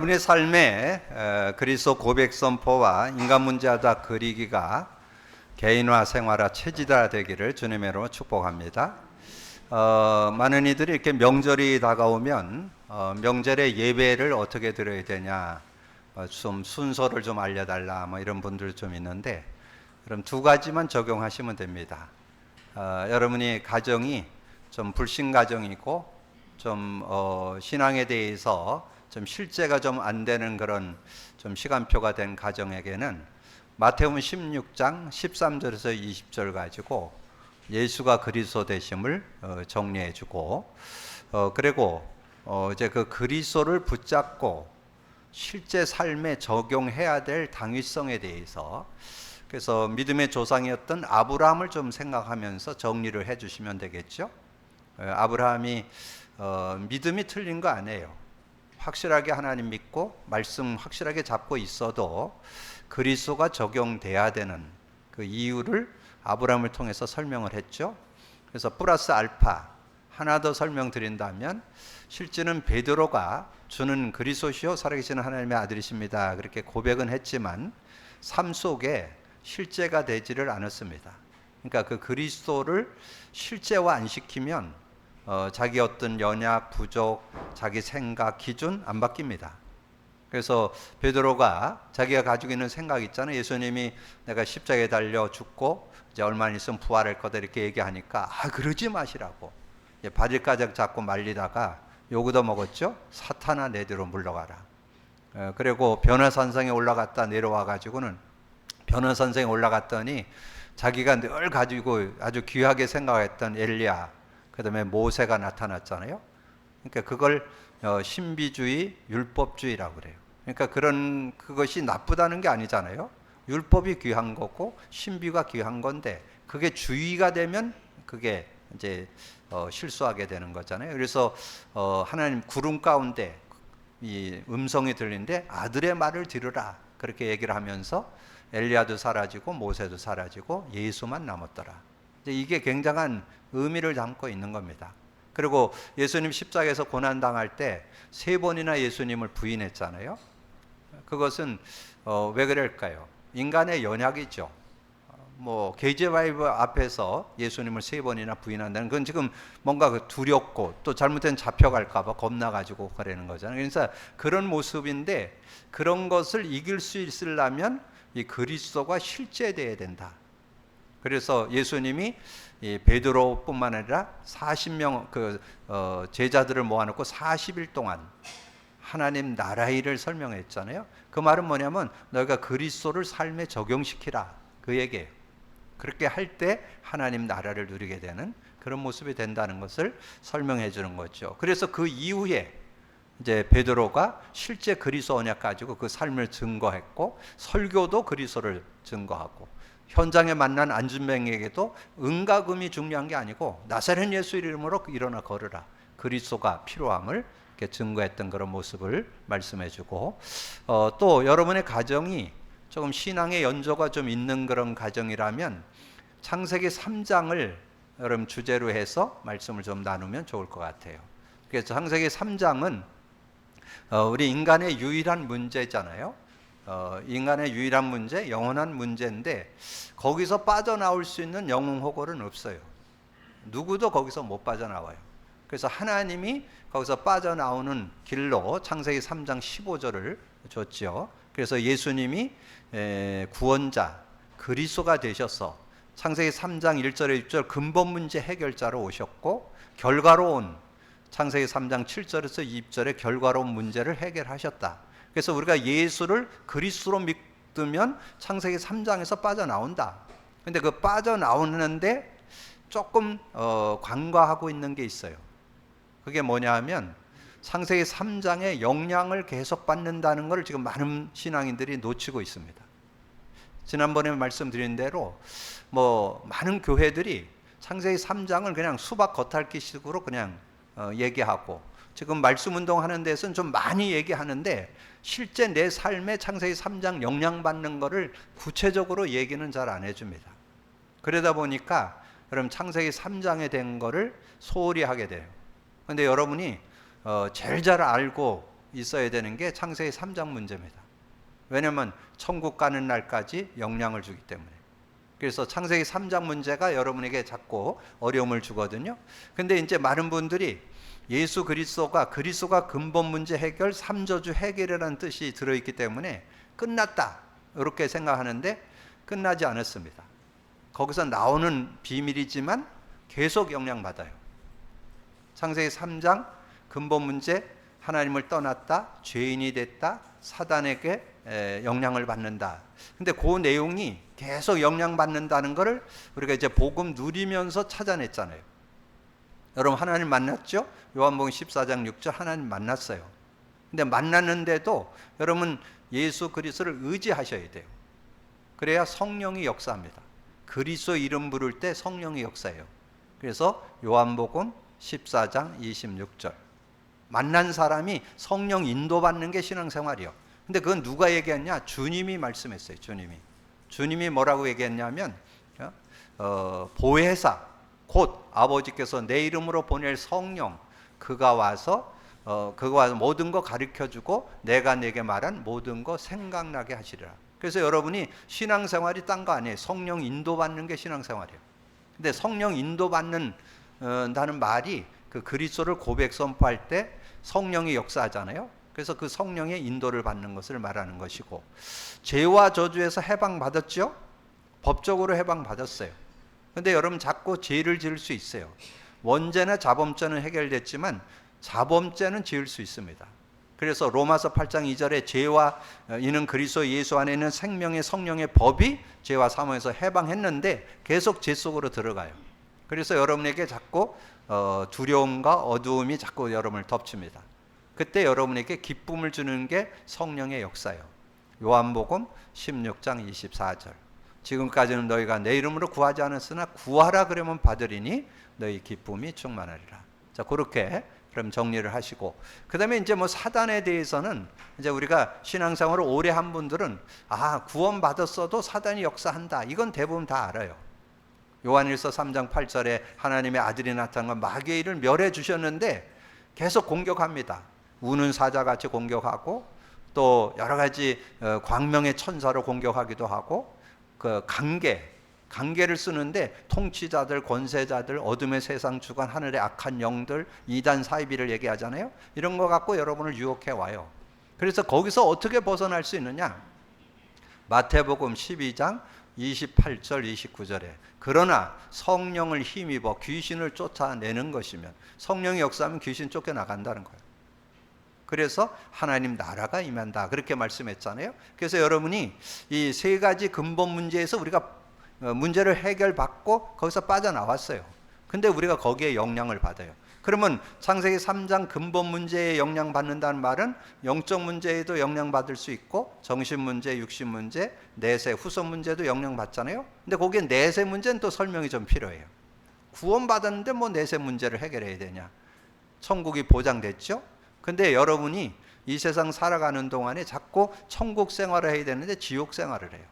우리의 삶에 그리스도 고백 선포와 인간 문제하다 그리기가 개인화, 생활화, 체질화 되기를 주님의 이름으로 축복합니다. 많은 이들이 이렇게 명절이 다가오면 명절에 예배를 어떻게 드려야 되냐, 좀 순서를 좀 알려달라, 뭐 이런 분들 좀 있는데, 그럼 두 가지만 적용하시면 됩니다. 여러분이 가정이 좀 불신 가정이고 좀 신앙에 대해서 좀 실제가 좀 안 되는 그런 좀 시간표가 된 가정에게는 마태복음 16장 13절에서 20절 가지고 예수가 그리스도 되심을 정리해 주고, 그리고 이제 그 그리스도를 붙잡고 실제 삶에 적용해야 될 당위성에 대해서, 그래서 믿음의 조상이었던 아브라함을 좀 생각하면서 정리를 해 주시면 되겠죠. 아브라함이 믿음이 틀린 거 아니에요. 확실하게 하나님 믿고 말씀 확실하게 잡고 있어도 그리스도가 적용돼야 되는 그 이유를 아브라함을 통해서 설명을 했죠. 그래서 플러스 알파 하나 더 설명드린다면, 실제는 베드로가 주는 그리스도시요 살아계시는 하나님의 아들이십니다 그렇게 고백은 했지만 삶 속에 실제가 되지를 않았습니다. 그러니까 그 그리스도를 실제화 안 시키면 자기 어떤 연약, 부족, 자기 생각, 기준 안 바뀝니다. 그래서 베드로가 자기가 가지고 있는 생각 있잖아요. 예수님이 내가 십자가에 달려 죽고 이제 얼마 있으면 부활할 거다 이렇게 얘기하니까 그러지 마시라고 바질가닥 잡고 말리다가 요구도 먹었죠. 사탄아 내 뒤로 물러가라. 그리고 변화산성에 올라갔다 내려와 가지고는 변화산성에 올라갔더니 자기가 늘 가지고 아주 귀하게 생각했던 엘리야, 그 다음에 모세가 나타났잖아요. 그러니까 그걸 신비주의, 율법주의라고 그래요. 그러니까 그것이 나쁘다는 게 아니잖아요. 율법이 귀한 거고 신비가 귀한 건데, 그게 주의가 되면 그게 이제 실수하게 되는 거잖아요. 그래서 하나님 구름 가운데 이 음성이 들리는데 아들의 말을 들으라 그렇게 얘기를 하면서 엘리야도 사라지고 모세도 사라지고 예수만 남았더라. 이게 굉장한 의미를 담고 있는 겁니다. 그리고 예수님 십자가에서 고난당할 때 3번이나 예수님을 부인했잖아요. 그것은 왜 그럴까요? 인간의 연약이죠. 뭐 KJ5 앞에서 예수님을 3번이나 부인한다는 건 지금 뭔가 두렵고 또 잘못된 잡혀갈까 봐 겁나가지고 그러는 거잖아요. 그래서 그런 모습인데, 그런 것을 이길 수 있으려면 이 그리스도가 실제돼야 된다. 그래서 예수님이 베드로뿐만 아니라 40명 제자들을 모아놓고 40일 동안 하나님 나라의 일을 설명했잖아요. 그 말은 뭐냐면 너희가 그리스도를 삶에 적용시키라 그 얘기예요. 그렇게 할 때 하나님 나라를 누리게 되는 그런 모습이 된다는 것을 설명해 주는 거죠. 그래서 그 이후에 이제 베드로가 실제 그리스도 언약 가지고 그 삶을 증거했고, 설교도 그리스도를 증거하고, 현장에 만난 안진뱅에게도 은과 금이 중요한 게 아니고 나사렛 예수 이름으로 일어나 걸으라, 그리스도가 필요함을 이렇게 증거했던 그런 모습을 말씀해주고, 또 여러분의 가정이 조금 신앙의 연조가 좀 있는 그런 가정이라면 창세기 3장을 여러분 주제로 해서 말씀을 좀 나누면 좋을 것 같아요. 그래서 창세기 3장은 우리 인간의 유일한 문제잖아요. 인간의 유일한 문제, 영원한 문제인데 거기서 빠져나올 수 있는 영웅호걸은 없어요. 누구도 거기서 못 빠져나와요. 그래서 하나님이 거기서 빠져나오는 길로 창세기 3장 15절을 줬죠. 그래서 예수님이 구원자, 그리스도가 되셔서 창세기 3장 1절에 6절 근본 문제 해결자로 오셨고, 결과로운 창세기 3장 7절에서 20절의 결과로운 문제를 해결하셨다. 그래서 우리가 예수를 그리스도로 믿으면 창세기 3장에서 빠져나온다. 근데 그 빠져나오는데 조금 간과하고 있는 게 있어요. 그게 뭐냐 하면 창세기 3장의 영향을 계속 받는다는 것을 지금 많은 신앙인들이 놓치고 있습니다. 지난번에 말씀드린 대로 많은 교회들이 창세기 3장을 그냥 수박 겉핥기식으로 그냥 얘기하고, 지금 말씀 운동하는 데서는 좀 많이 얘기하는데 실제 내 삶에 창세기 3장 영향받는 거를 구체적으로 얘기는 잘 안 해줍니다. 그러다 보니까 여러분 창세기 3장에 된 거를 소홀히 하게 돼요. 그런데 여러분이 제일 잘 알고 있어야 되는 게 창세기 3장 문제입니다. 왜냐하면 천국 가는 날까지 영향을 주기 때문에. 그래서 창세기 3장 문제가 여러분에게 자꾸 어려움을 주거든요. 근데 이제 많은 분들이 예수 그리스도가 근본 문제 해결, 삼저주 해결이라는 뜻이 들어있기 때문에 끝났다 이렇게 생각하는데 끝나지 않았습니다. 거기서 나오는 비밀이지만 계속 영향받아요. 창세기 3장 근본 문제, 하나님을 떠났다, 죄인이 됐다, 사단에게 영향을 받는다. 근데 그 내용이 계속 영향받는다는 것을 우리가 이제 복음 누리면서 찾아냈잖아요. 여러분 하나님 만났죠? 요한복음 14장 6절 하나님 만났어요. 근데 만났는데도 여러분 예수 그리스도를 의지하셔야 돼요. 그래야 성령이 역사합니다. 그리스도 이름 부를 때 성령이 역사해요. 그래서 요한복음 14장 26절 만난 사람이 성령 인도받는 게 신앙생활이요. 근데 그건 누가 얘기했냐? 주님이 말씀했어요. 주님이 뭐라고 얘기했냐면 보혜사 곧 아버지께서 내 이름으로 보낼 성령 그가 와서 모든 거 가르쳐주고 내가 내게 말한 모든 거 생각나게 하시리라. 그래서 여러분이 신앙생활이 딴 거 아니에요. 성령 인도받는 게 신앙생활이에요. 근데 성령 인도받는 다는 말이 그 그리스도를 고백 선포할 때 성령이 역사하잖아요. 그래서 그 성령의 인도를 받는 것을 말하는 것이고, 죄와 저주에서 해방받았죠? 법적으로 해방받았어요. 근데 여러분 자꾸 죄를 지을 수 있어요. 원죄나 자범죄는 해결됐지만 자범죄는 지을 수 있습니다. 그래서 로마서 8장 2절에 죄와 이는 그리스도 예수 안에 있는 생명의 성령의 법이 죄와 사망에서 해방했는데 계속 죄 속으로 들어가요. 그래서 여러분에게 자꾸 두려움과 어두움이 자꾸 여러분을 덮칩니다. 그때 여러분에게 기쁨을 주는 게 성령의 역사예요. 요한복음 16장 24절 지금까지는 너희가 내 이름으로 구하지 않았으나 구하라 그러면 받으리니 너희 기쁨이 충만하리라. 자, 그렇게 그럼 정리를 하시고, 그 다음에 이제 뭐 사단에 대해서는 이제 우리가 신앙생활을 오래 한 분들은 구원 받았어도 사단이 역사한다. 이건 대부분 다 알아요. 요한일서 3장 8절에 하나님의 아들이 나타난 건 마귀의 일을 멸해 주셨는데 계속 공격합니다. 우는 사자같이 공격하고 또 여러 가지 광명의 천사로 공격하기도 하고 그 관계를 쓰는데 통치자들, 권세자들, 어둠의 세상 주관, 하늘의 악한 영들, 이단 사이비를 얘기하잖아요. 이런 거 갖고 여러분을 유혹해 와요. 그래서 거기서 어떻게 벗어날 수 있느냐? 마태복음 12장 28절 29절에 그러나 성령을 힘입어 귀신을 쫓아내는 것이면, 성령이 역사하면 귀신 쫓겨나간다는 거예요. 그래서 하나님 나라가 임한다 그렇게 말씀했잖아요. 그래서 여러분이 이 세 가지 근본 문제에서 우리가 문제를 해결받고 거기서 빠져나왔어요. 근데 우리가 거기에 영향을 받아요. 그러면 창세기 3장 근본 문제에 영향받는다는 말은 영적 문제에도 영향받을 수 있고 정신 문제, 육신 문제, 내세, 후손 문제도 영향받잖아요. 근데 거기에 내세 문제는 또 설명이 좀 필요해요. 구원받았는데 뭐 내세 문제를 해결해야 되냐? 천국이 보장됐죠? 근데 여러분이 이 세상 살아가는 동안에 자꾸 천국 생활을 해야 되는데 지옥 생활을 해요.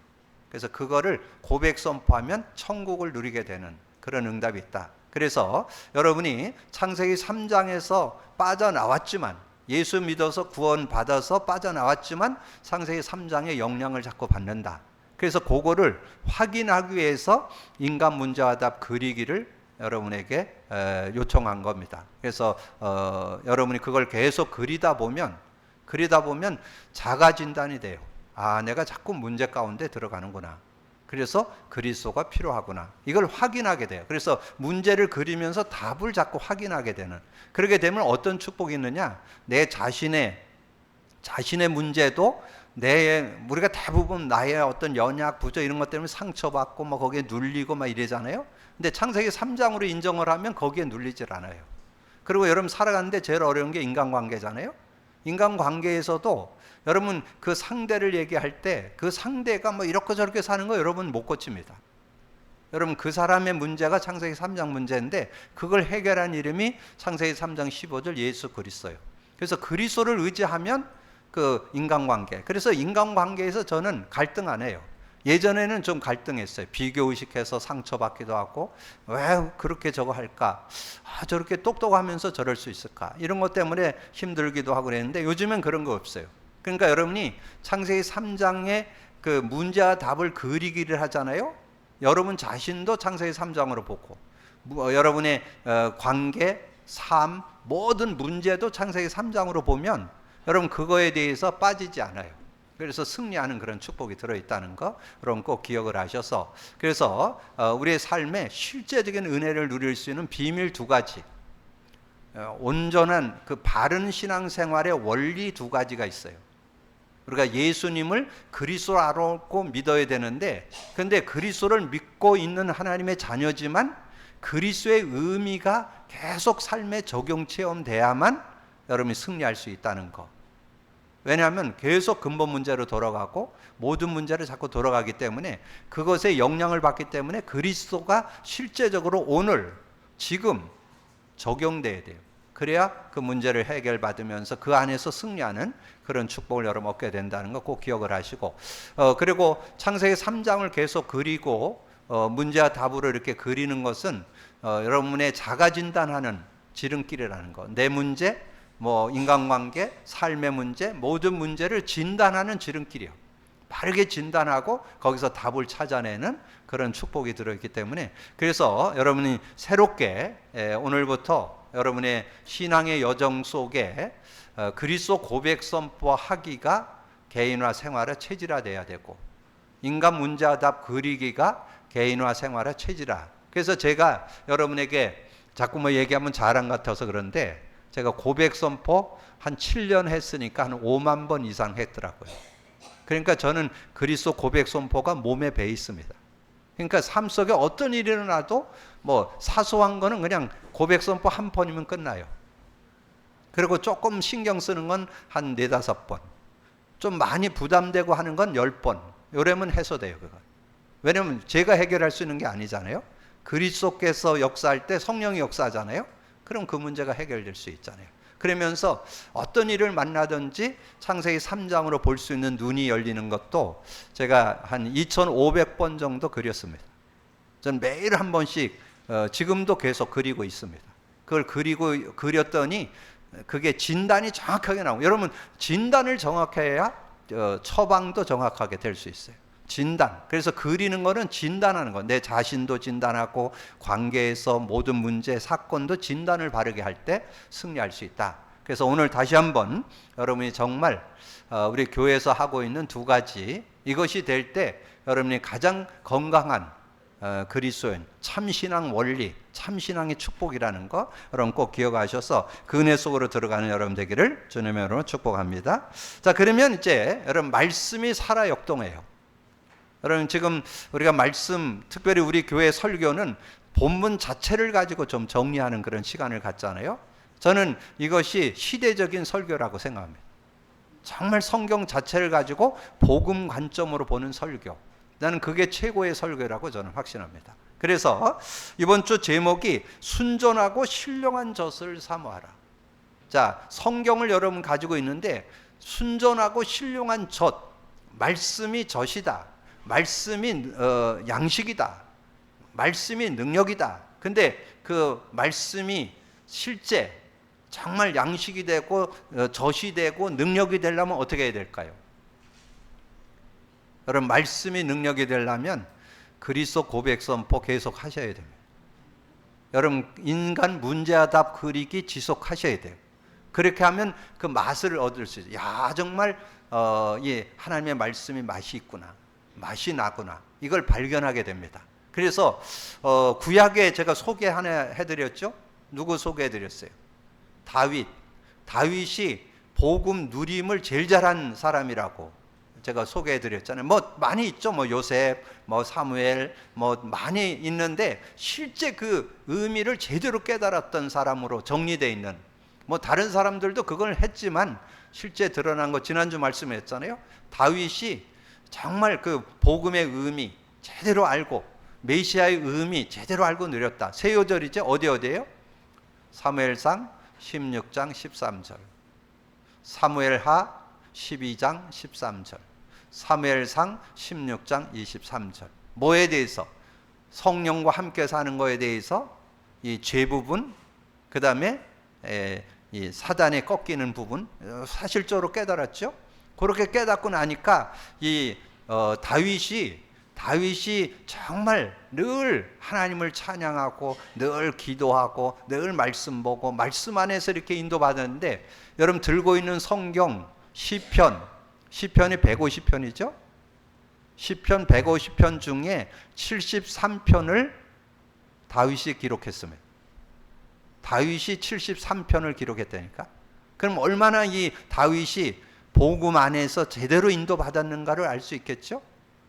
그래서 그거를 고백 선포하면 천국을 누리게 되는 그런 응답이 있다. 그래서 여러분이 창세기 3장에서 빠져나왔지만, 예수 믿어서 구원받아서 빠져나왔지만 창세기 3장의 영향을 자꾸 받는다. 그래서 그거를 확인하기 위해서 인간 문제와 답 그리기를 여러분에게 요청한 겁니다. 그래서 여러분이 그걸 계속 그리다 보면 자가 진단이 돼요. 내가 자꾸 문제 가운데 들어가는구나. 그래서 그리스도가 필요하구나. 이걸 확인하게 돼요. 그래서 문제를 그리면서 답을 자꾸 확인하게 되는. 그렇게 되면 어떤 축복이 있느냐? 내 자신의 문제도 우리가 대부분 나의 어떤 연약, 부조 이런 것 때문에 상처받고 뭐 거기에 눌리고 막 이러잖아요. 근데 창세기 3장으로 인정을 하면 거기에 눌리질 않아요. 그리고 여러분 살아가는데 제일 어려운 게 인간관계잖아요. 인간관계에서도 여러분 그 상대를 얘기할 때 그 상대가 뭐 이렇게 저렇게 사는 거 여러분 못 고칩니다. 여러분 그 사람의 문제가 창세기 3장 문제인데 그걸 해결한 이름이 창세기 3장 15절 예수 그리스도예요. 그래서 그리스도를 의지하면 그 인간관계. 그래서 인간관계에서 저는 갈등 안 해요. 예전에는 좀 갈등했어요. 비교의식해서 상처받기도 하고, 왜 그렇게 저거 할까? 저렇게 똑똑하면서 저럴 수 있을까? 이런 것 때문에 힘들기도 하고 그랬는데 요즘엔 그런 거 없어요. 그러니까 여러분이 창세기 3장에 그 문제와 답을 그리기를 하잖아요. 여러분 자신도 창세기 3장으로 보고, 여러분의 관계, 삶, 모든 문제도 창세기 3장으로 보면 여러분 그거에 대해서 빠지지 않아요. 그래서 승리하는 그런 축복이 들어있다는 거 여러분 꼭 기억을 하셔서, 그래서 우리의 삶에 실제적인 은혜를 누릴 수 있는 비밀 두 가지, 온전한 그 바른 신앙생활의 원리 두 가지가 있어요. 우리가 예수님을 그리스도로 알고 믿어야 되는데, 근데 그리스도를 믿고 있는 하나님의 자녀지만 그리스도의 의미가 계속 삶에 적용 체험돼야만 여러분이 승리할 수 있다는 거. 왜냐하면 계속 근본 문제로 돌아가고 모든 문제를 자꾸 돌아가기 때문에, 그것에 영향을 받기 때문에 그리스도가 실제적으로 오늘 지금 적용돼야 돼요. 그래야 그 문제를 해결받으면서 그 안에서 승리하는 그런 축복을 여러분 얻게 된다는 거 꼭 기억을 하시고, 그리고 창세기 3장을 계속 그리고 문제와 답으로 이렇게 그리는 것은 여러분의 자가 진단하는 지름길이라는 거. 내 문제, 뭐 인간관계, 삶의 문제, 모든 문제를 진단하는 지름길이요. 바르게 진단하고 거기서 답을 찾아내는 그런 축복이 들어있기 때문에, 그래서 여러분이 새롭게 오늘부터 여러분의 신앙의 여정 속에 그리스도 고백 선포하기가 개인화 생활의 체질화돼야 되고, 인간 문제와 답 그리기가 개인화 생활의 체질화. 그래서 제가 여러분에게 자꾸 뭐 얘기하면 자랑 같아서 그런데, 제가 고백 선포 한 7년 했으니까 한 5만 번 이상 했더라고요. 그러니까 저는 그리스도 고백 선포가 몸에 배 있습니다. 그러니까 삶 속에 어떤 일이 일어나도 뭐 사소한 거는 그냥 고백 선포 한 번이면 끝나요. 그리고 조금 신경 쓰는 건 한 4-5번, 좀 많이 부담되고 하는 건 10번, 요러면 해소돼요. 그건. 왜냐면 제가 해결할 수 있는 게 아니잖아요. 그리스도께서 역사할 때 성령이 역사하잖아요. 그럼 그 문제가 해결될 수 있잖아요. 그러면서 어떤 일을 만나든지 창세기 3장으로 볼 수 있는 눈이 열리는 것도 제가 한 2,500번 정도 그렸습니다. 전 매일 한 번씩 지금도 계속 그리고 있습니다. 그걸 그렸더니 그게 진단이 정확하게 나오고, 여러분 진단을 정확해야 처방도 정확하게 될 수 있어요. 진단. 그래서 그리는 거는 진단하는 거. 내 자신도 진단하고 관계에서 모든 문제, 사건도 진단을 바르게 할 때 승리할 수 있다. 그래서 오늘 다시 한번 여러분이 정말 우리 교회에서 하고 있는 두 가지, 이것이 될 때 여러분이 가장 건강한 그리스도인, 참신앙 원리, 참신앙의 축복이라는 거 여러분 꼭 기억하셔서 그 은혜 속으로 들어가는 여러분 되기를 주님의 이름으로 축복합니다. 자, 그러면 이제 여러분 말씀이 살아 역동해요. 여러분 지금 우리가 말씀, 특별히 우리 교회 설교는 본문 자체를 가지고 좀 정리하는 그런 시간을 갖잖아요. 저는 이것이 시대적인 설교라고 생각합니다. 정말 성경 자체를 가지고 복음 관점으로 보는 설교, 나는 그게 최고의 설교라고 저는 확신합니다. 그래서 이번 주 제목이 순전하고 신령한 젖을 사모하라. 자, 성경을 여러분 가지고 있는데 순전하고 신령한 젖, 말씀이 젖이다, 말씀이 양식이다, 말씀이 능력이다. 근데 그 말씀이 실제 정말 양식이 되고 젖이 되고 능력이 되려면 어떻게 해야 될까요? 여러분 말씀이 능력이 되려면 그리스도 고백 선포 계속 하셔야 됩니다. 여러분 인간 문제와 답 그리기 지속하셔야 돼요. 그렇게 하면 그 맛을 얻을 수 있어요. 야, 정말 예, 하나님의 말씀이 맛이 있구나, 맛이 나구나, 이걸 발견하게 됩니다. 그래서 구약에 제가 소개 하나 해드렸죠. 누구 소개해드렸어요? 다윗이 복음 누림을 제일 잘한 사람이라고 제가 소개해드렸잖아요. 뭐 많이 있죠. 뭐 요셉, 뭐 사무엘, 뭐 많이 있는데 실제 그 의미를 제대로 깨달았던 사람으로 정리되어 있는, 뭐 다른 사람들도 그걸 했지만 실제 드러난 거 지난주 말씀했잖아요. 다윗이 정말 그 복음의 의미 제대로 알고 메시아의 의미 제대로 알고 누렸다. 세 요절이죠. 어디예요? 사무엘상 16장 13절, 사무엘하 12장 13절, 사무엘상 16장 23절. 뭐에 대해서? 성령과 함께 사는 거에 대해서 이 죄 부분, 그 다음에 이 사단에 꺾이는 부분 사실적으로 깨달았죠. 그렇게 깨닫고 나니까 이 다윗이 정말 늘 하나님을 찬양하고 늘 기도하고 늘 말씀 보고 말씀 안에서 이렇게 인도받았는데, 여러분 들고 있는 성경 시편이 150편이죠. 시편 150편 중에 73편을 다윗이 기록했습니다. 다윗이 73편을 기록했다니까. 그럼 얼마나 이 다윗이 복음 안에서 제대로 인도받았는가를 알 수 있겠죠.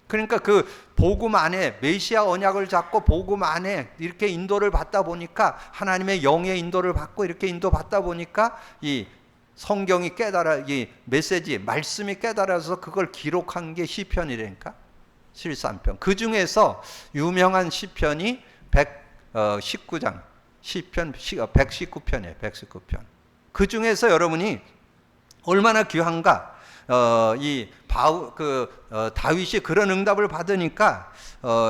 그러니까 그 복음 안에 메시아 언약을 잡고 복음 안에 이렇게 인도를 받다 보니까, 하나님의 영의 인도를 받고 이렇게 인도받다 보니까 이 성경이 깨달아, 이 메시지 말씀이 깨달아서 그걸 기록한 게 시편이라니까. 73편. 그 중에서 유명한 시편이 119장 시편 119편이에요. 119편. 그 중에서 여러분이 얼마나 귀한가. 다윗이 그런 응답을 받으니까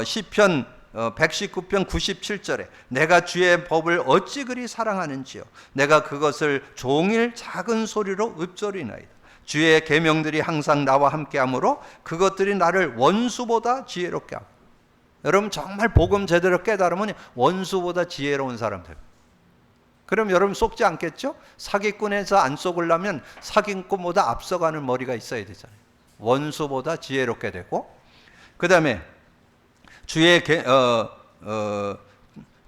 시편 119편 97절에 내가 주의 법을 어찌 그리 사랑하는지요. 내가 그것을 종일 작은 소리로 읊조리나이다. 주의 계명들이 항상 나와 함께하므로 그것들이 나를 원수보다 지혜롭게 하고. 여러분 정말 복음 제대로 깨달으면 원수보다 지혜로운 사람 됩니다. 그럼 여러분 속지 않겠죠? 사기꾼에서 안 속으려면 사기꾼보다 앞서가는 머리가 있어야 되잖아요. 원수보다 지혜롭게 되고, 그 다음에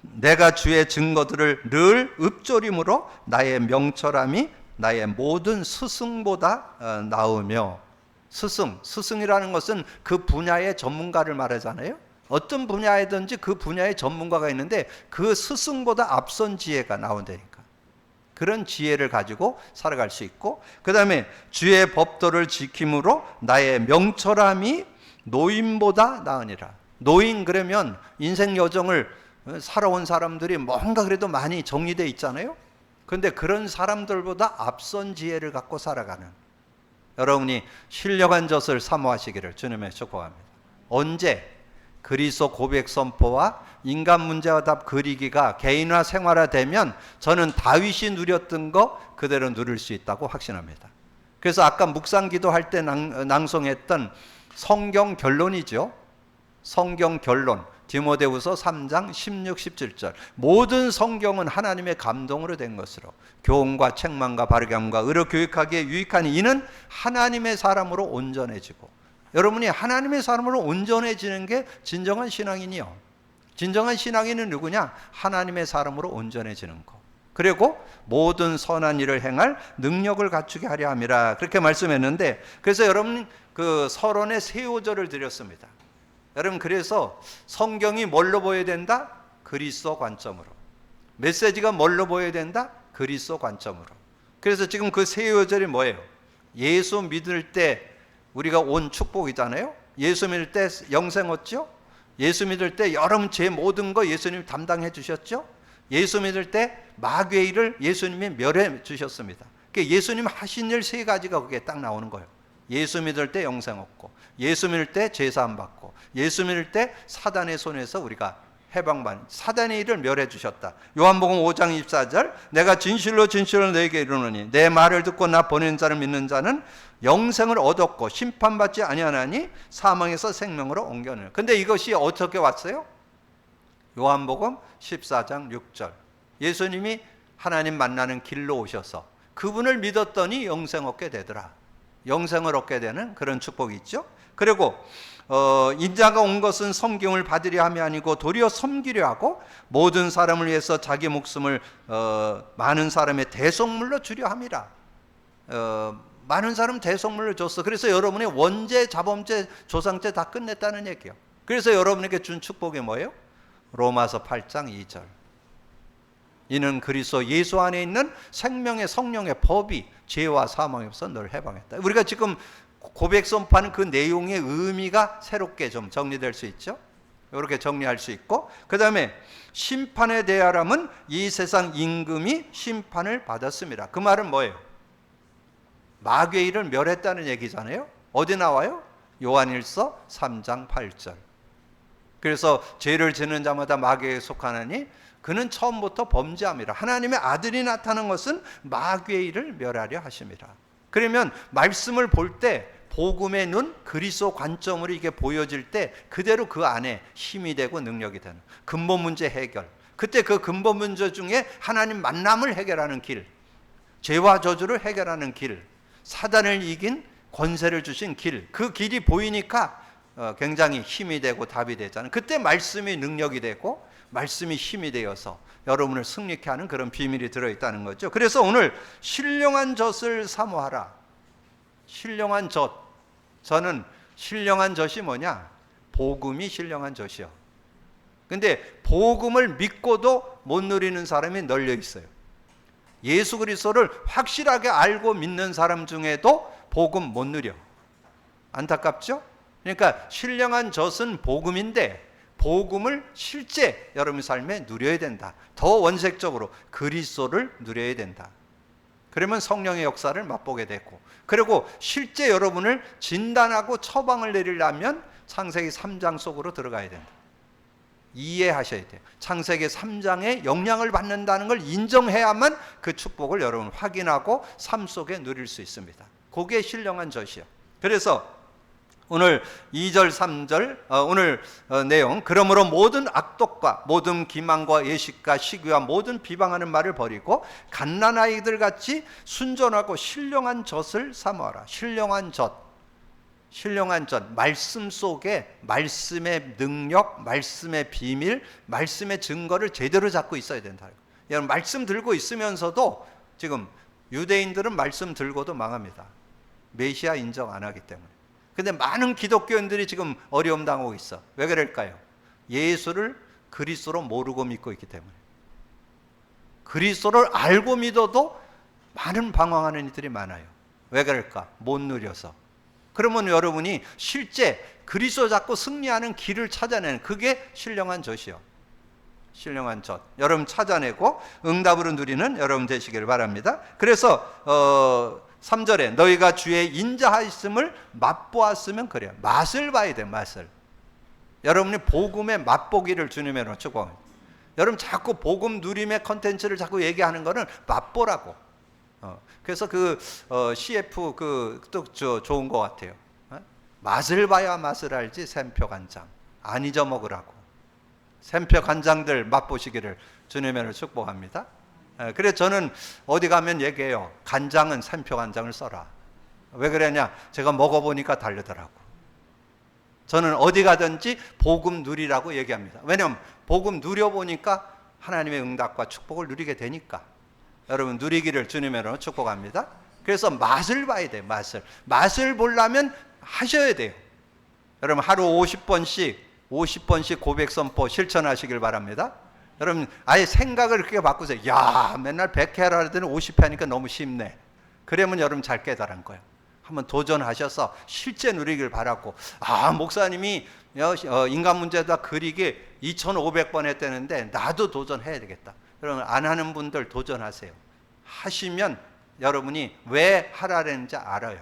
내가 주의 증거들을 늘 읊조림으로 나의 명철함이 나의 모든 스승보다 나으며. 스승이라는 것은 그 분야의 전문가를 말하잖아요. 어떤 분야에든지 그 분야의 전문가가 있는데 그 스승보다 앞선 지혜가 나온다니까. 그런 지혜를 가지고 살아갈 수 있고, 그 다음에 주의 법도를 지킴으로 나의 명철함이 노인보다 나으니라. 노인 그러면 인생 여정을 살아온 사람들이 뭔가 그래도 많이 정리되어 있잖아요. 그런데 그런 사람들보다 앞선 지혜를 갖고 살아가는 여러분이 신령한 젖을 사모하시기를 주님의 축복합니다. 언제? 그리스도 고백 선포와 인간 문제와 답 그리기가 개인화 생활화되면 저는 다윗이 누렸던 거 그대로 누릴 수 있다고 확신합니다. 그래서 아까 묵상 기도할 때 낭송했던 성경 결론이죠. 성경 결론 디모데후서 3장 16, 17절. 모든 성경은 하나님의 감동으로 된 것으로 교훈과 책망과 바르게 함과 의로 교육하기에 유익하니 이는 하나님의 사람으로 온전해지고. 여러분이 하나님의 사람으로 온전해지는 게 진정한 신앙인이요. 진정한 신앙인은 누구냐? 하나님의 사람으로 온전해지는 거. 그리고 모든 선한 일을 행할 능력을 갖추게 하려 함이라. 그렇게 말씀했는데, 그래서 여러분 그 서론에 세 요절을 드렸습니다. 여러분 그래서 성경이 뭘로 보여야 된다? 그리스도 관점으로. 메시지가 뭘로 보여야 된다? 그리스도 관점으로. 그래서 지금 그 세 요절이 뭐예요? 예수 믿을 때 우리가 온 축복이잖아요. 예수 믿을 때 영생 얻죠. 예수 믿을 때 여러분 제 모든 거 예수님이 담당해 주셨죠. 예수 믿을 때 마귀의 일을 예수님이 멸해 주셨습니다. 그러니까 예수님 하신 일 세 가지가 그게 딱 나오는 거예요. 예수 믿을 때 영생 얻고, 예수 믿을 때 제사함 받고, 예수 믿을 때 사단의 손에서 우리가 해방받는, 사단의 일을 멸해 주셨다. 요한복음 5장 24절 내가 진실로 너에게 이르노니 내 말을 듣고 나 보낸 자를 믿는 자는 영생을 얻었고 심판받지 아니하나니 사망에서 생명으로 옮겨내는. 근데 이것이 어떻게 왔어요? 요한복음 14장 6절 예수님이 하나님 만나는 길로 오셔서 그분을 믿었더니 영생 얻게 되더라. 영생을 얻게 되는 그런 축복이 있죠. 그리고 인자가 온 것은 섬김을 받으려 함이 아니고 도리어 섬기려 하고 모든 사람을 위해서 자기 목숨을 많은 사람의 대속물로 주려 함이라. 많은 사람 대속물로 줬어. 그래서 여러분의 원죄, 자범죄, 조상죄 다 끝냈다는 얘기예요. 그래서 여러분에게 준 축복이 뭐예요? 로마서 8장 2절 이는 그리스도 예수 안에 있는 생명의 성령의 법이 죄와 사망에서 너를 해방했다. 우리가 지금 고백 선포하는 그 내용의 의미가 새롭게 좀 정리될 수 있죠. 이렇게 정리할 수 있고, 그 다음에 심판에 대하라면 이 세상 임금이 심판을 받았습니다. 그 말은 뭐예요? 마귀의 일을 멸했다는 얘기잖아요. 어디 나와요? 요한일서 3장 8절. 그래서 죄를 지는 자마다 마귀에 속하나니 그는 처음부터 범죄함이라. 하나님의 아들이 나타난 것은 마귀의 일을 멸하려 하심이라. 그러면 말씀을 볼 때 복음의 눈, 그리스도 관점으로 이게 보여질 때 그대로 그 안에 힘이 되고 능력이 되는 근본 문제 해결. 그때 그 근본 문제 중에 하나님 만남을 해결하는 길, 죄와 저주를 해결하는 길, 사단을 이긴 권세를 주신 길, 그 길이 보이니까 굉장히 힘이 되고 답이 되잖아요. 그때 말씀이 능력이 되고 말씀이 힘이 되어서 여러분을 승리케 하는 그런 비밀이 들어있다는 거죠. 그래서 오늘 신령한 젖을 사모하라. 신령한 젖. 저는 신령한 젖이 뭐냐? 복음이 신령한 젖이요. 근데 복음을 믿고도 못 누리는 사람이 널려 있어요. 예수 그리스도를 확실하게 알고 믿는 사람 중에도 복음 못 누려. 안타깝죠? 그러니까 신령한 젖은 복음인데 복음을 실제 여러분 삶에 누려야 된다. 더 원색적으로 그리스도를 누려야 된다. 그러면 성령의 역사를 맛보게 되고, 그리고 실제 여러분을 진단하고 처방을 내리려면 창세기 3장 속으로 들어가야 된다. 이해하셔야 돼요. 창세기 3장의 영향을 받는다는 걸 인정해야만 그 축복을 여러분 확인하고 삶 속에 누릴 수 있습니다. 그게 신령한 젖이요. 그래서 오늘 2절 3절 오늘 내용, 그러므로 모든 악독과 모든 기만과 예식과 시기와 모든 비방하는 말을 버리고 갓난아이들 같이 순전하고 신령한 젖을 사모하라. 신령한 젖, 신령한 젖, 말씀 속에 말씀의 능력, 말씀의 비밀, 말씀의 증거를 제대로 잡고 있어야 된다. 여러분 말씀 들고 있으면서도 지금 유대인들은 말씀 들고도 망합니다. 메시아 인정 안 하기 때문에. 근데 많은 기독교인들이 지금 어려움 당하고 있어. 왜 그럴까요? 예수를 그리스도로 모르고 믿고 있기 때문에. 그리스도를 알고 믿어도 많은 방황하는 이들이 많아요. 왜 그럴까? 못 누려서. 그러면 여러분이 실제 그리스도 잡고 승리하는 길을 찾아내는, 그게 신령한 젖이요. 신령한 젖. 여러분 찾아내고 응답으로 누리는 여러분 되시기를 바랍니다. 그래서 3절에 너희가 주의 인자하심을 맛보았으면 그래요. 맛을 봐야 돼, 맛을. 여러분이 복음의 맛보기를 주님으로 축복합니다. 여러분 자꾸 복음 누림의 컨텐츠를 자꾸 얘기하는 거는 맛보라고. 그래서 CF 또 좋은 것 같아요. 맛을 봐야 맛을 알지 샘표 간장 안 잊어먹으라고. 샘표 간장들 맛보시기를 주님으로 축복합니다. 그래서 저는 어디 가면 얘기해요. 간장은 샘표 간장을 써라. 왜 그러냐? 제가 먹어보니까 다르더라고. 저는 어디 가든지 복음 누리라고 얘기합니다. 왜냐하면 복음 누려보니까 하나님의 응답과 축복을 누리게 되니까. 여러분 누리기를 주님으로 축복합니다. 그래서 맛을 봐야 돼요. 맛을 보려면 하셔야 돼요. 여러분 하루 50번씩 고백 선포 실천하시길 바랍니다. 여러분 아예 생각을 그렇게 바꾸세요. 야, 맨날 100회 하라더니 50회 하니까 너무 쉽네. 그러면 여러분 잘 깨달은 거예요. 한번 도전하셔서 실제 누리길 바라고. 목사님이 인간 문제다 그리기 2500번 했다는데 나도 도전해야 되겠다. 여러분 안 하는 분들 도전하세요. 하시면 여러분이 왜 하라는지 알아요.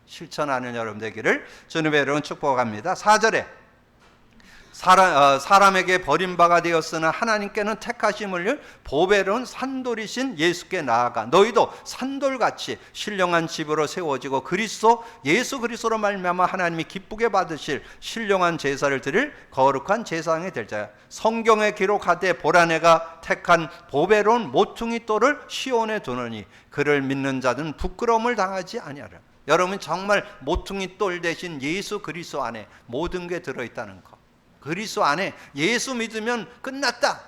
실천하는 여러분 되기를 주님의 이름으로 축복합니다. 4절에 사람에게 버림바가 되었으나 하나님께는 택하심을 보배로운 산돌이신 예수께 나아가 너희도 산돌같이 신령한 집으로 세워지고 예수 그리스도로 말미암아 하나님이 기쁘게 받으실 신령한 제사를 드릴 거룩한 제사장이 될 자야. 성경에 기록하되 보라 내가 택한 보배로운 모퉁이 돌을 시온에 두느니 그를 믿는 자들은 부끄러움을 당하지 아니하리라. 여러분 정말 모퉁이 돌 대신 예수 그리스도 안에 모든 게 들어있다는 것. 그리스도 안에 예수 믿으면 끝났다.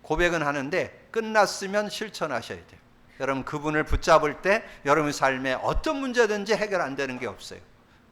고백은 하는데 끝났으면 실천하셔야 돼요. 여러분 그분을 붙잡을 때 여러분 삶에 어떤 문제든지 해결 안 되는 게 없어요.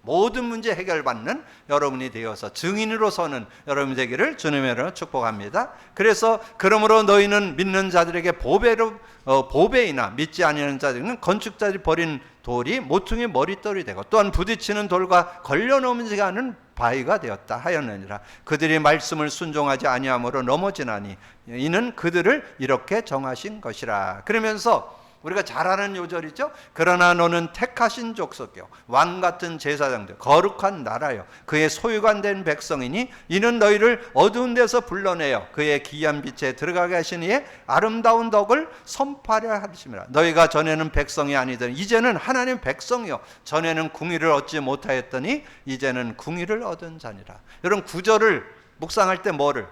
모든 문제 해결받는 여러분이 되어서 증인으로 서는 여러분 되기를 주님의 이름으로 축복합니다. 그래서 그러므로 너희는 믿는 자들에게 보배이나 믿지 아니하는 자들은 건축자들이 버린 돌이 모퉁이 머릿돌이 되고 또한 부딪히는 돌과 걸려넘지 않은 바위가 되었다 하였느니라. 그들이 말씀을 순종하지 아니함으로 넘어지나니 이는 그들을 이렇게 정하신 것이라. 그러면서 우리가 잘 아는 요절이죠. 그러나 너는 택하신 족속이요 왕 같은 제사장들 거룩한 나라요 그의 소유관 된 백성이니 이는 너희를 어두운 데서 불러내어 그의 기이한 빛에 들어가게 하신 이의 아름다운 덕을 선포하려 하심이라. 너희가 전에는 백성이 아니더니 이제는 하나님 백성이요 전에는 궁의를 얻지 못하였더니 이제는 궁의를 얻은 자니라. 여러분 구절을 묵상할 때 뭐를?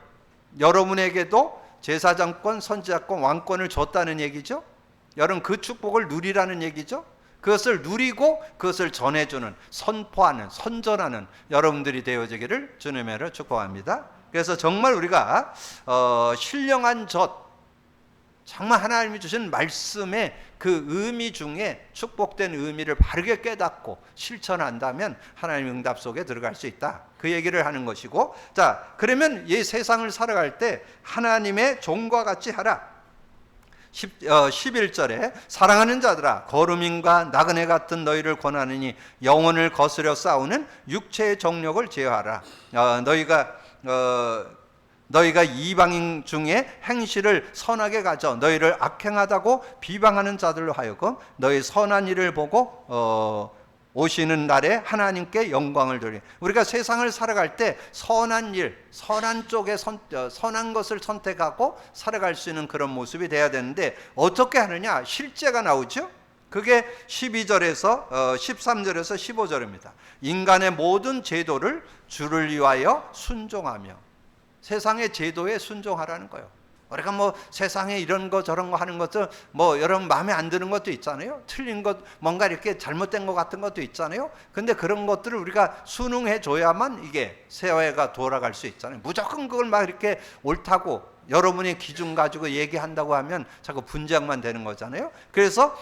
여러분에게도 제사장권, 선지자권, 왕권을 줬다는 얘기죠. 여러분 그 축복을 누리라는 얘기죠. 그것을 누리고 그것을 전해주는, 선포하는, 선전하는 여러분들이 되어지기를 주님의 이름으로 축복합니다. 그래서 정말 우리가 신령한 젖, 정말 하나님이 주신 말씀의 그 의미 중에 축복된 의미를 바르게 깨닫고 실천한다면 하나님의 응답 속에 들어갈 수 있다. 그 얘기를 하는 것이고, 자 그러면 이 세상을 살아갈 때 하나님의 종과 같이 하라. 11절에 사랑하는 자들아 거루민과 나그네 같은 너희를 권하느니 영혼을 거스려 싸우는 육체의 정욕을 제어하라. 너희가 이방인 중에 행실을 선하게 가져 너희를 악행하다고 비방하는 자들로 하여금 너희 선한 일을 보고 오시는 날에 하나님께 영광을 돌리. 우리가 세상을 살아갈 때 선한 일, 선한 쪽에 선한 것을 선택하고 살아갈 수 있는 그런 모습이 돼야 되는데 어떻게 하느냐? 실제가 나오죠. 그게 12절에서 13절에서 15절입니다. 인간의 모든 제도를 주를 위하여 순종하며. 세상의 제도에 순종하라는 거예요. 우리가 뭐 세상에 이런 거 저런 거 하는 것도 뭐 여러분 마음에 안 드는 것도 있잖아요. 틀린 것, 뭔가 이렇게 잘못된 것 같은 것도 있잖아요. 근데 그런 것들을 우리가 순응해 줘야만 이게 사회가 돌아갈 수 있잖아요. 무조건 그걸 막 이렇게 옳다고 여러분의 기준 가지고 얘기한다고 하면 자꾸 분쟁만 되는 거잖아요. 그래서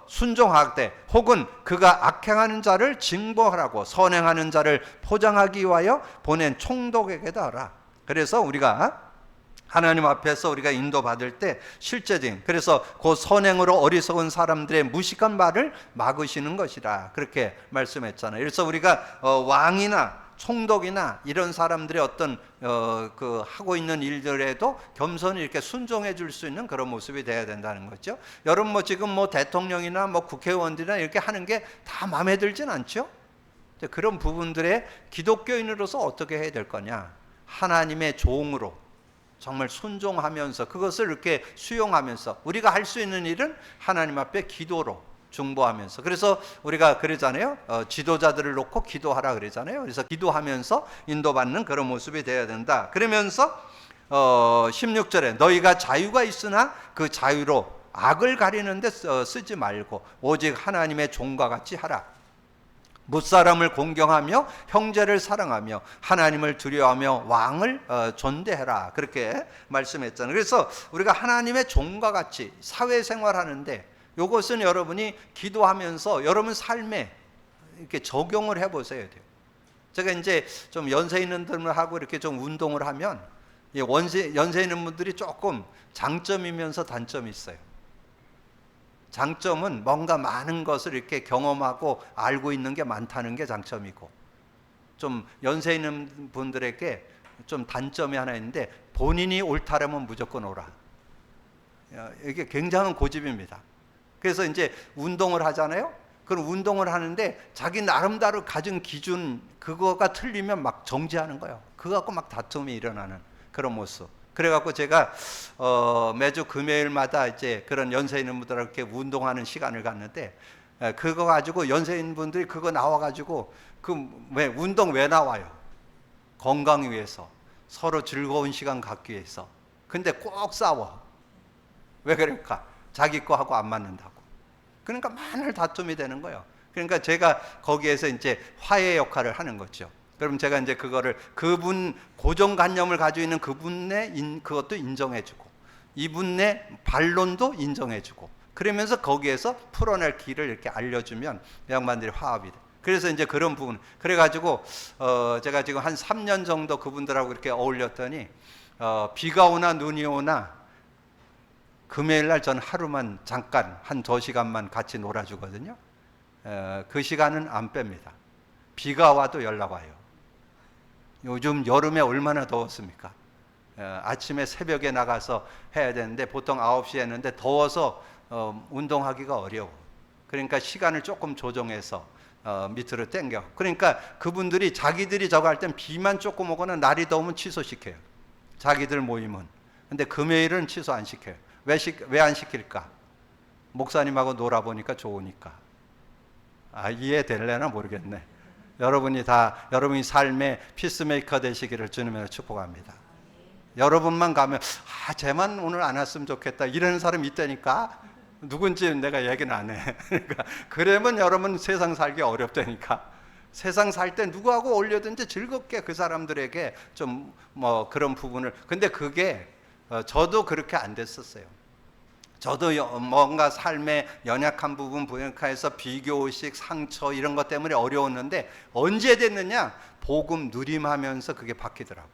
순종하되 혹은 그가 악행하는 자를 징벌하고 선행하는 자를 포장하기 위하여 보낸 총독에게도 하라. 그래서 우리가 하나님 앞에서 우리가 인도받을 때 실제적인, 그래서 그 선행으로 어리석은 사람들의 무식한 말을 막으시는 것이라 그렇게 말씀했잖아요. 그래서 우리가 왕이나 총독이나 이런 사람들의 어떤 그 하고 있는 일들에도 겸손히 이렇게 순종해 줄 수 있는 그런 모습이 돼야 된다는 거죠. 여러분 뭐 지금 뭐 대통령이나 뭐 국회의원들이나 이렇게 하는 게 다 마음에 들진 않죠. 그런 부분들에 기독교인으로서 어떻게 해야 될 거냐? 하나님의 종으로 정말 순종하면서 그것을 이렇게 수용하면서 우리가 할 수 있는 일은 하나님 앞에 기도로 중보하면서. 그래서 우리가 그러잖아요. 지도자들을 놓고 기도하라 그러잖아요. 그래서 기도하면서 인도받는 그런 모습이 되어야 된다. 그러면서 16절에 너희가 자유가 있으나 그 자유로 악을 가리는 데 쓰지 말고 오직 하나님의 종과 같이 하라. 무사람을 공경하며 형제를 사랑하며 하나님을 두려워하며 왕을 존대해라. 그렇게 말씀했잖아요. 그래서 우리가 하나님의 종과 같이 사회생활하는데 이것은 여러분이 기도하면서 여러분 삶에 이렇게 적용을 해보셔야 돼요. 제가 이제 좀 연세 있는 분들하고 이렇게 좀 운동을 하면 연세 있는 분들이 조금 장점이면서 단점이 있어요. 장점은 뭔가 많은 것을 이렇게 경험하고 알고 있는 게 많다는 게 장점이고, 좀 연세 있는 분들에게 좀 단점이 하나 있는데 본인이 옳다라면 무조건 옳아. 이게 굉장한 고집입니다. 그래서 이제 운동을 하잖아요. 그럼 운동을 하는데 자기 나름대로 가진 기준 그거가 틀리면 막 정지하는 거예요. 그거 갖고 막 다툼이 일어나는 그런 모습. 그래갖고 제가 매주 금요일마다 이제 그런 연세 있는 분들하고 이렇게 운동하는 시간을 갖는데 그거 가지고 연세 있는 분들이 그거 나와가지고 왜 운동 왜 나와요? 건강 위해서, 서로 즐거운 시간 갖기 위해서. 근데 꼭 싸워. 왜 그럴까? 자기 거하고 안 맞는다고. 그러니까 맨날 다툼이 되는 거예요. 그러니까 제가 거기에서 이제 화해 역할을 하는 거죠. 그럼 제가 이제 그거를 그분 고정관념을 가지고 있는 그분의 그것도 인정해주고 이분의 반론도 인정해주고 그러면서 거기에서 풀어낼 길을 이렇게 알려주면 양반들이 화합이 돼. 그래서 이제 그런 부분. 그래가지고 제가 지금 한 3년 정도 그분들하고 이렇게 어울렸더니 비가 오나 눈이 오나 금요일 날 전 하루만 잠깐 한 2시간만 같이 놀아주거든요. 그 시간은 안 뺍니다. 비가 와도 연락 와요. 요즘 여름에 얼마나 더웠습니까? 아침에 새벽에 나가서 해야 되는데 보통 9시에 했는데 더워서 운동하기가 어려워. 그러니까 시간을 조금 조정해서 밑으로 당겨. 그러니까 그분들이 자기들이 저거 할 땐 비만 조금 오거나 날이 더우면 취소시켜요. 자기들 모임은. 근데 금요일은 취소 안 시켜요. 왜 안 시킬까? 목사님하고 놀아보니까 좋으니까. 이해될래나 모르겠네. 여러분이 삶의 피스메이커 되시기를 주님으로 축복합니다. 여러분만 가면 쟤만 오늘 안 왔으면 좋겠다 이런 사람이 있다니까. 누군지 내가 얘기는 안 해. 그러니까 그러면 여러분 세상 살기 어렵다니까. 세상 살 때 누구하고 어울려든지 즐겁게 그 사람들에게 좀 뭐 그런 부분을. 근데 그게 저도 그렇게 안 됐었어요. 저도 뭔가 삶의 연약한 부분 부족해서 비교의식, 상처 이런 것 때문에 어려웠는데 언제 됐느냐? 복음 누림하면서 그게 바뀌더라고요.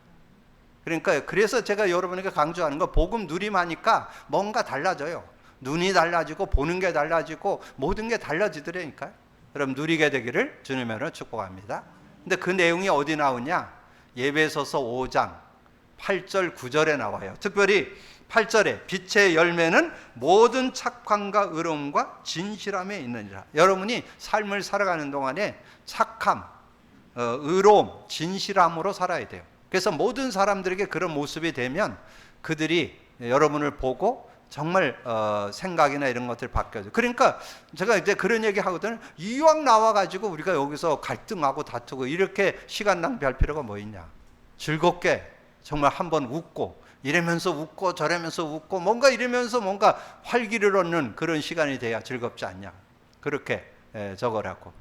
그러니까 그래서 제가 여러분에게 강조하는 거, 복음 누림하니까 뭔가 달라져요. 눈이 달라지고 보는 게 달라지고 모든 게 달라지더라니까요. 그럼 누리게 되기를 주님으로 축복합니다. 근데 그 내용이 어디 나오냐? 예배소서 5장 8절 9절에 나와요. 특별히 8절에 빛의 열매는 모든 착함과 의로움과 진실함에 있느니라. 여러분이 삶을 살아가는 동안에 착함, 의로움, 진실함으로 살아야 돼요. 그래서 모든 사람들에게 그런 모습이 되면 그들이 여러분을 보고 정말 생각이나 이런 것들 바뀌어져. 그러니까 제가 이제 그런 얘기 하거든요. 이왕 나와가지고 우리가 여기서 갈등하고 다투고 이렇게 시간 낭비할 필요가 뭐 있냐. 즐겁게 정말 한번 웃고 이러면서 웃고 저러면서 웃고 뭔가 이러면서 뭔가 활기를 얻는 그런 시간이 돼야 즐겁지 않냐. 그렇게 적어라고.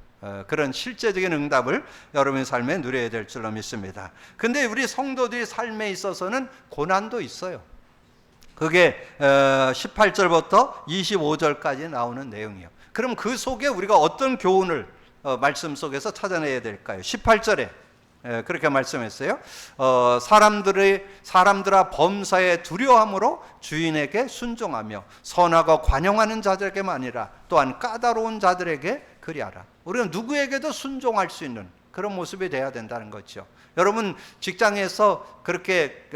그런 실제적인 응답을 여러분의 삶에 누려야 될 줄로 믿습니다. 근데 우리 성도들의 삶에 있어서는 고난도 있어요. 그게 18절부터 25절까지 나오는 내용이에요. 그럼 그 속에 우리가 어떤 교훈을 말씀 속에서 찾아내야 될까요? 18절에 그렇게 말씀했어요. 사람들아 범사에 두려움으로 주인에게 순종하며 선하고 관용하는 자들에게만 아니라 또한 까다로운 자들에게 그리하라. 우리는 누구에게도 순종할 수 있는 그런 모습이 돼야 된다는 거죠. 여러분 직장에서 그렇게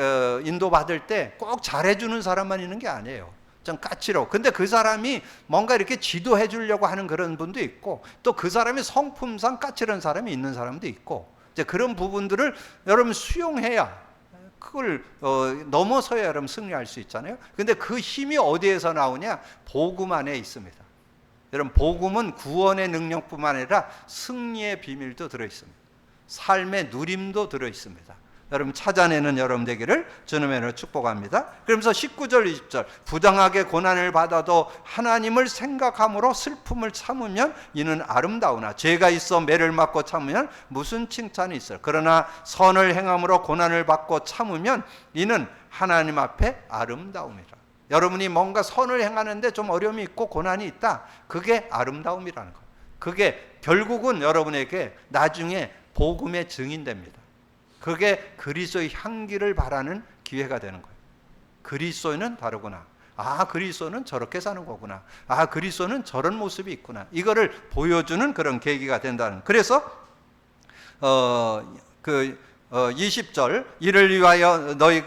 인도받을 때 꼭 잘해주는 사람만 있는 게 아니에요. 좀 까칠하고. 근데 그 사람이 뭔가 이렇게 지도해 주려고 하는 그런 분도 있고 또 그 사람이 성품상 까칠한 사람이 있는 사람도 있고 이제 그런 부분들을 여러분 수용해야 그걸 넘어서야 여러분 승리할 수 있잖아요. 근데 그 힘이 어디에서 나오냐? 복음 안에 있습니다. 여러분 복음은 구원의 능력뿐만 아니라 승리의 비밀도 들어있습니다. 삶의 누림도 들어있습니다. 여러분 찾아내는 여러분 되기를 주님의 이름으로 축복합니다. 그러면서 19절 20절 부당하게 고난을 받아도 하나님을 생각함으로 슬픔을 참으면 이는 아름다우나 죄가 있어 매를 맞고 참으면 무슨 칭찬이 있어요. 그러나 선을 행함으로 고난을 받고 참으면 이는 하나님 앞에 아름다움이라. 여러분이 뭔가 선을 행하는데 좀 어려움이 있고 고난이 있다. 그게 아름다움이라는 거예요. 그게 결국은 여러분에게 나중에 복음의 증인됩니다. 그게 그리스도의 향기를 바라는 기회가 되는 거예요. 그리스도는 다르구나. 그리스도는 저렇게 사는 거구나. 그리스도는 저런 모습이 있구나. 이거를 보여주는 그런 계기가 된다는. 그래서 20절 이를 위하여 너희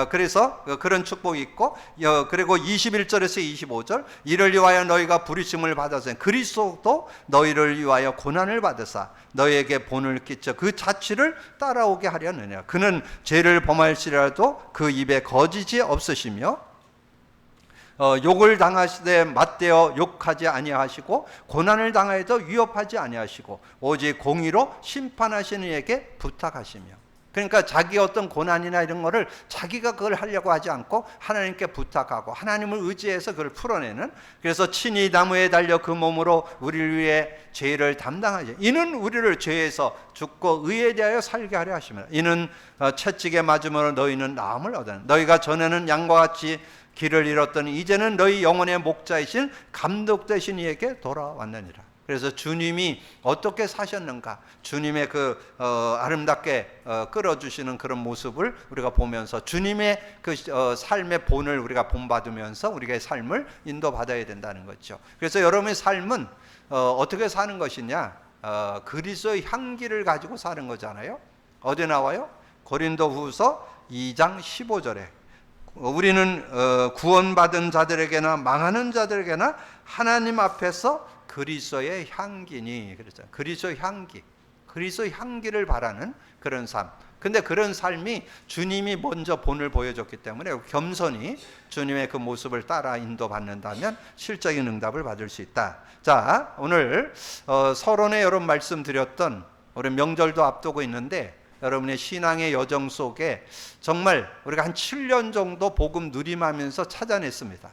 그래서 그런 축복이 있고 그리고 21절에서 25절 이를 위하여 너희가 부르심을 받아서 그리스도도 너희를 위하여 고난을 받으사 너희에게 본을 끼쳐 그 자취를 따라오게 하려느냐. 그는 죄를 범할지라도 그 입에 거짓이 없으시며 욕을 당하시되 맞대어 욕하지 아니하시고 고난을 당하여도 위협하지 아니하시고 오직 공의로 심판하시는 이에게 부탁하시며. 그러니까 자기 어떤 고난이나 이런 거를 자기가 그걸 하려고 하지 않고 하나님께 부탁하고 하나님을 의지해서 그걸 풀어내는. 그래서 친히 나무에 달려 그 몸으로 우리를 위해 죄를 담당하지. 이는 우리를 죄에서 죽고 의에 대하여 살게 하려 하십니다. 이는 채찍에 맞음으로 너희는 나음을 얻으니 너희가 전에는 양과 같이 길을 잃었더니 이제는 너희 영혼의 목자이신 감독 되신 이에게 돌아왔느니라. 그래서 주님이 어떻게 사셨는가, 주님의 그 아름답게 끌어주시는 그런 모습을 우리가 보면서 주님의 그 삶의 본을 우리가 본받으면서 우리의 삶을 인도받아야 된다는 거죠. 그래서 여러분의 삶은 어떻게 사는 것이냐? 그리스도의 향기를 가지고 사는 거잖아요. 어디 나와요? 고린도후서 2장 15절에 우리는 구원받은 자들에게나 망하는 자들에게나 하나님 앞에서 그리스도의 향기니, 그랬잖아요. 그리스도 향기, 그리스도 향기를 바라는 그런 삶. 근데 그런 삶이 주님이 먼저 본을 보여줬기 때문에 겸손히 주님의 그 모습을 따라 인도받는다면 실적인 응답을 받을 수 있다. 자, 오늘 서론에 여러분 말씀드렸던, 우리 명절도 앞두고 있는데 여러분의 신앙의 여정 속에 정말 우리가 한 7년 정도 복음 누림하면서 찾아냈습니다.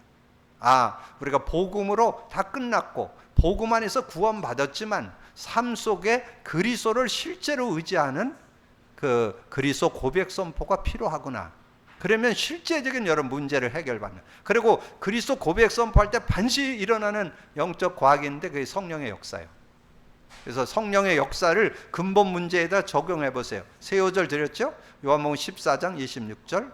우리가 복음으로 다 끝났고 복음 안에서 구원받았지만 삶 속에 그리스도를 실제로 의지하는 그 그리스도 고백 선포가 필요하구나. 그러면 실제적인 여러 문제를 해결받는, 그리고 그리스도 고백 선포할 때 반드시 일어나는 영적 과학인데 그게 성령의 역사예요. 그래서 성령의 역사를 근본 문제에다 적용해 보세요. 세 요절 드렸죠? 요한복음 14장 26절,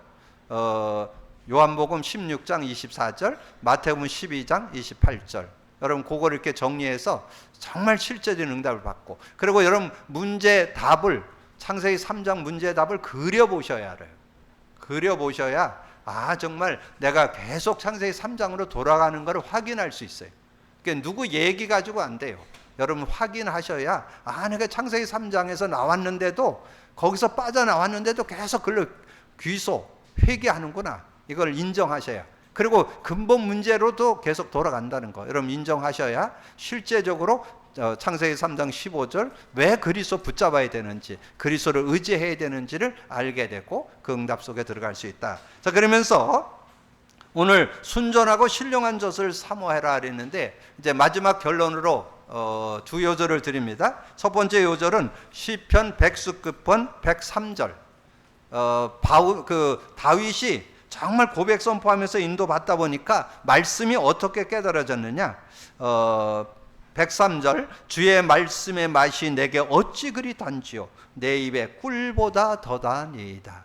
요한복음 16장 24절, 마태복음 12장 28절. 여러분 그걸 이렇게 정리해서 정말 실제적인 응답을 받고, 그리고 여러분 문제 답을, 창세기 3장 문제 답을 그려보셔야 알아요. 그려보셔야 정말 내가 계속 창세기 3장으로 돌아가는 걸 확인할 수 있어요. 그러니까 누구 얘기 가지고 안 돼요. 여러분 확인하셔야 내가 창세기 3장에서 나왔는데도, 거기서 빠져나왔는데도 계속 글로 귀소 회개하는구나, 이걸 인정하셔야, 그리고 근본 문제로도 계속 돌아간다는 거 여러분 인정하셔야 실제적으로 창세기 3장 15절 왜 그리스도 붙잡아야 되는지, 그리스도를 의지해야 되는지를 알게 되고 그 응답 속에 들어갈 수 있다. 자, 그러면서 오늘 순전하고 신령한 젖을 사모해라 그랬는데, 이제 마지막 결론으로 두 요절을 드립니다. 첫 번째 요절은 시편 119편 103절. 다윗이 정말 고백 선포하면서 인도받다 보니까 말씀이 어떻게 깨달아졌느냐. 103절, 주의 말씀의 맛이 내게 어찌 그리 단지요, 내 입에 꿀보다 더다니이다.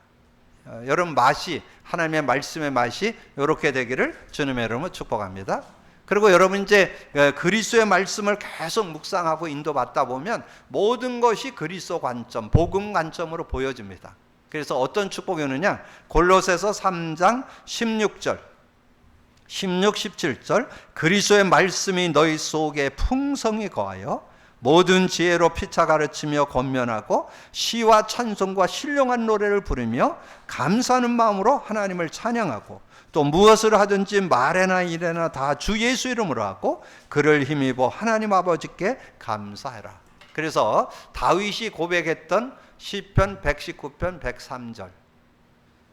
여러분 맛이, 하나님의 말씀의 맛이 이렇게 되기를 주님의 이름으로 축복합니다. 그리고 여러분 이제 그리스도의 말씀을 계속 묵상하고 인도받다 보면 모든 것이 그리스도 관점, 복음 관점으로 보여집니다. 그래서 어떤 축복이 오느냐, 골로새서 3장 16절, 16, 17절, 그리스도의 말씀이 너희 속에 풍성히 거하여 모든 지혜로 피차 가르치며 권면하고 시와 찬송과 신령한 노래를 부르며 감사하는 마음으로 하나님을 찬양하고, 또 무엇을 하든지 말에나 일에나 다 주 예수 이름으로 하고 그를 힘입어 하나님 아버지께 감사해라. 그래서 다윗이 고백했던 시편 119편 103절,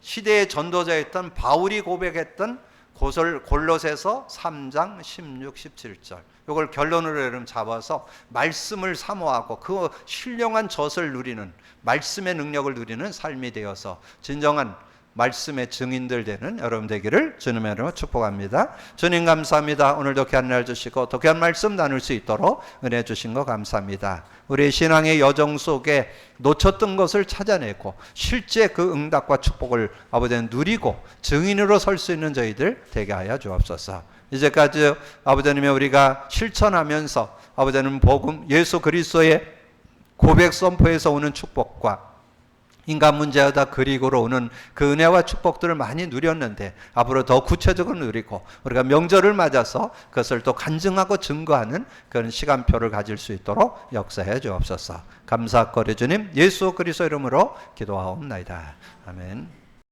시대의 전도자였던 바울이 고백했던 골로새서 3장 16, 17절, 이걸 결론으로 여러분 잡아서 말씀을 사모하고 그 신령한 젖을 누리는, 말씀의 능력을 누리는 삶이 되어서 진정한 말씀의 증인들 되는 여러분 되기를 주님의 이름으로 축복합니다. 주님 감사합니다. 오늘도 귀한 날 주시고 더 귀한 말씀 나눌 수 있도록 은혜 주신 거 감사합니다. 우리의 신앙의 여정 속에 놓쳤던 것을 찾아내고 실제 그 응답과 축복을 아버지는 누리고 증인으로 설 수 있는 저희들 되게 하여 주옵소서. 이제까지 아버지님의 우리가 실천하면서 아버지는 복음 예수 그리스도의 고백 선포에서 오는 축복과 인간 문제하다 그리고로 오는 그 은혜와 축복들을 많이 누렸는데 앞으로 더 구체적으로 누리고 우리가 명절을 맞아서 그것을 또 간증하고 증거하는 그런 시간표를 가질 수 있도록 역사해 주옵소서. 감사거리 주님 예수 그리스도 이름으로 기도하옵나이다. 아멘.